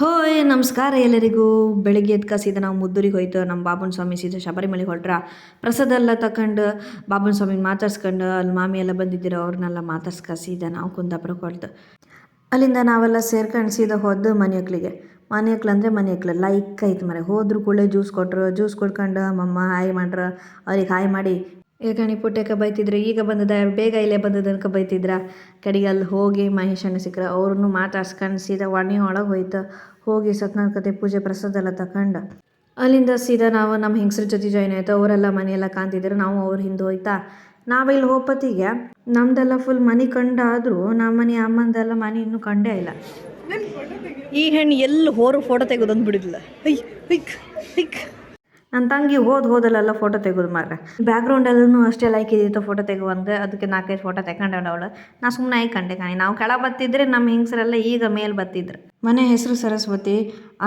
ಹೋಯ್ ನಮಸ್ಕಾರ ಎಲ್ಲರಿಗೂ. ಬೆಳಿಗ್ಗೆ ಎದ್ದು ಸೀದಾ ನಾವು ಮುದ್ದೂರಿಗೆ ಹೋಯ್ತು. ನಮ್ಮ ಬಾಬುನ ಸ್ವಾಮಿ ಸೀದಾ ಶಬರಿಮಲೆಗೆ ಹೊರಟ್ರ. ಪ್ರಸಾದ ಎಲ್ಲ ತಕೊಂಡು ಬಾಬುನ ಸ್ವಾಮಿನ ಮಾತಾಡ್ಸ್ಕೊಂಡು ಅಲ್ಲಿ ಮಾಮಿ ಎಲ್ಲ ಬಂದಿದ್ದೀರೋ ಅವ್ರನ್ನೆಲ್ಲ ಮಾತಾಡ್ಸ್ಕ ಸೀದಾ ನಾವು ಕುಂದಾಪುರಕ್ಕೆ ಹೊರಟು. ಅಲ್ಲಿಂದ ನಾವೆಲ್ಲ ಸೇರ್ಕೊಂಡು ಸೀದಾ ಹೋದ್ದು ಮನೆ ಹಕ್ಲಿಗೆ. ಮನೆ ಹಕ್ಲು ಅಂದರೆ ಮನೆ ಹಕ್ಲು ಲೈಕ್ ಐತೆ ಮರೆ. ಹೋದ್ರು ಕೂಡಲೇ ಜ್ಯೂಸ್ ಕೊಟ್ಟರು. ಜ್ಯೂಸ್ ಕೊಡ್ಕೊಂಡು ಮಮ್ಮ ಹಾಯ್ ಮಾಡ್ರ. ಅವ್ರಿಗೆ ಹಾಯ್ ಮಾಡಿ ಏಕಣಿ ಪುಟ್ಟಕ್ಕೆ ಬೈತಿದ್ರು, ಈಗ ಬಂದದ ಬೇಗ ಇಲ್ಲೇ ಬಂದದ ಅನ್ಕ ಬೈತಿದ್ರ. ಕಡೆಗೆ ಅಲ್ಲಿ ಹೋಗಿ ಮಹೇಶಣ್ಣ ಸಿಕ್ಕರು. ಅವ್ರನ್ನೂ ಮಾತಾಡ್ಸ್ಕೊಂಡು ಸೀದಾ ವಾಣಿ ಒಳಗೆ ಹೋಯ್ತು. ಹೋಗಿ ಸತ್ಯನಾರಾಯಣ ಕತೆ ಪೂಜೆ ಪ್ರಸಾದ ಎಲ್ಲ ತಗೊಂಡು ಅಲ್ಲಿಂದ ಸೀದಾ ನಾವು ನಮ್ಮ ಹೆಂಗಸ್ರ ಜೊತೆ ಜಾಯ್ನ್ ಆಯಿತು. ಅವರೆಲ್ಲ ಮನೆಯೆಲ್ಲ ಕಾಣ್ತಿದ್ರು. ನಾವು ಅವ್ರ ಹಿಂದೆ ಹೋಯ್ತಾ ನಾವಿಲ್ಲಿ ಹೋಪತ್ತಿಗೆ ನಮ್ದೆಲ್ಲ ಫುಲ್ ಮನೆ ಕಂಡಾದರೂ ನಮ್ಮ ಮನೆ ಅಮ್ಮಂದೆಲ್ಲ ಮನೆ ಇನ್ನೂ ಕಂಡೇ ಇಲ್ಲ. ಈ ಹೆಣ್ಣು ಎಲ್ಲಿ ಹೋರು ಫೋಟೋ ತೆಗೆದೊಂದು ಬಿಡಿಲ್ಲ. ನನ್ನ ತಂಗಿ ಹೋದಲ್ಲೆಲ್ಲ ಫೋಟೋ ತೆಗೆದು ಮಾರ್ರೆ. ಬ್ಯಾಕ್ಗ್ರೌಂಡಲ್ಲೂ ಅಷ್ಟೇ ಲೈಕ್ ಇದ್ದಿತ್ತು ಫೋಟೋ ತೆಗುವಂಗೆ. ಅದಕ್ಕೆ 4-5 ಫೋಟೋ ತೆಗೊಂಡವಳು ಅವಳು. ನಾ ಸುಮ್ಮನೆ ಕಂಡೆ ಕಾಣಿ. ನಾವು ಕೆಳ ಬತ್ತಿದ್ರೆ ನಮ್ಮ ಹೆಂಗಸರೆಲ್ಲ ಈಗ ಮೇಲೆ ಬತ್ತಿದ್ರು. ಮನೆ ಹೆಸರು ಸರಸ್ವತಿ.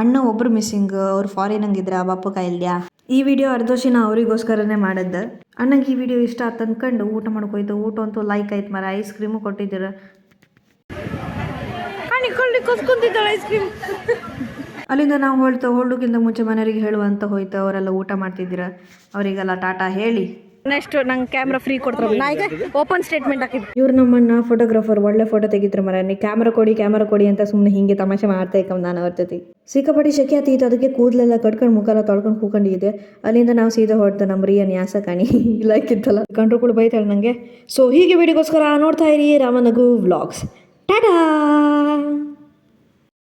ಅಣ್ಣ ಒಬ್ರು ಮಿಸ್ಸಿಂಗ್. ಅವ್ರು ಫಾರಿನಂಗಿದ್ರೆ ಆ ಬಾಪು ಕಾಯಿಲ್ಯಾ. ಈ ವಿಡಿಯೋ ಅರ್ಧೋಶಿ ನಾ ಅವರಿಗೋಸ್ಕರನೇ ಮಾಡಿದ್ದೆ. ಅಣ್ಣಗೆ ಈ ವಿಡಿಯೋ ಇಷ್ಟ ಆತ ಅಂದ್ಕೊಂಡು ಊಟ ಮಾಡ್ಕೋಯ್ತು. ಊಟ ಅಂತೂ ಲೈಕ್ ಆಯ್ತು ಮರ. ಐಸ್ ಕ್ರೀಮು ಕೊಟ್ಟಿದ್ದೀರ. ಐಸ್ ಕ್ರೀಮ್ ಅಲ್ಲಿಂದ ನಾವು ಹೊರಡೋಕ್ಕಿಂತ ಮುಂಚೆ ಮನೆಯವರಿಗೆ ಹೇಳುವಂತ ಹೋಯ್ತು. ಅವರೆಲ್ಲ ಊಟ ಮಾಡ್ತಿದ್ದೀರ. ಅವರಿಗೆಲ್ಲ ಟಾಟಾ ಹೇಳಿ ನೆಕ್ಸ್ಟ್ ನಂಗೆ ಕ್ಯಾಮ್ರಾ ಫ್ರೀ ಕೊಡ್ತಾರೆ. ನಾ ಈಗ ಓಪನ್ ಸ್ಟೇಟ್ಮೆಂಟ್ ಹಾಕಿದ್ದೆ. ಇವ್ರು ನಮ್ಮನ್ನ ಫೋಟೋಗ್ರಾಫರ್ ಒಳ್ಳೆ ಫೋಟೋ ತೆಗಿದ್ರು ಮರ. ನೀ ಕ್ಯಾಮ್ರಾ ಕೊಡಿ ಅಂತ ಸುಮ್ಮನೆ ಹಿಂಗೆ ತಮಾಷೆ ಮಾಡ್ತಾ ಇಕ್ಕಂದು ನಾನು ಅವ್ರ ಜೊತೆ. ಸಿಕ್ಕಾಪಟ್ಟಿ ಶೆಕೆ ಆತಿತ್ತು. ಅದಕ್ಕೆ ಕೂದಲೆಲ್ಲ ಕಟ್ಕೊಂಡು ಮುಖೆಲ್ಲ ತೊಳ್ಕೊಂಡು ಕೂಕೊಂಡಿದ್ದೆ. ಅಲ್ಲಿಂದ ನಾವು ಸೀದಾ ಹೊರಡ್ದು ನಮ್ಮ ರಿಯ ನ್ಯಾಸ ಕಾಣಿ ಇಲ್ಲಾಕಿತ್ತಲ್ಲ ಕಂಡ್ರು ಕೂಡ ಬೈತಾಳೆ ನನಗೆ. ಸೊ ಹೀಗೆ ವಿಡಿಯೋಗೋಸ್ಕರ ನೋಡ್ತಾ ಇರಿ ರಾಮನಗು ವ್ಲಾಗ್ಸ್. ಟಾಟಾ.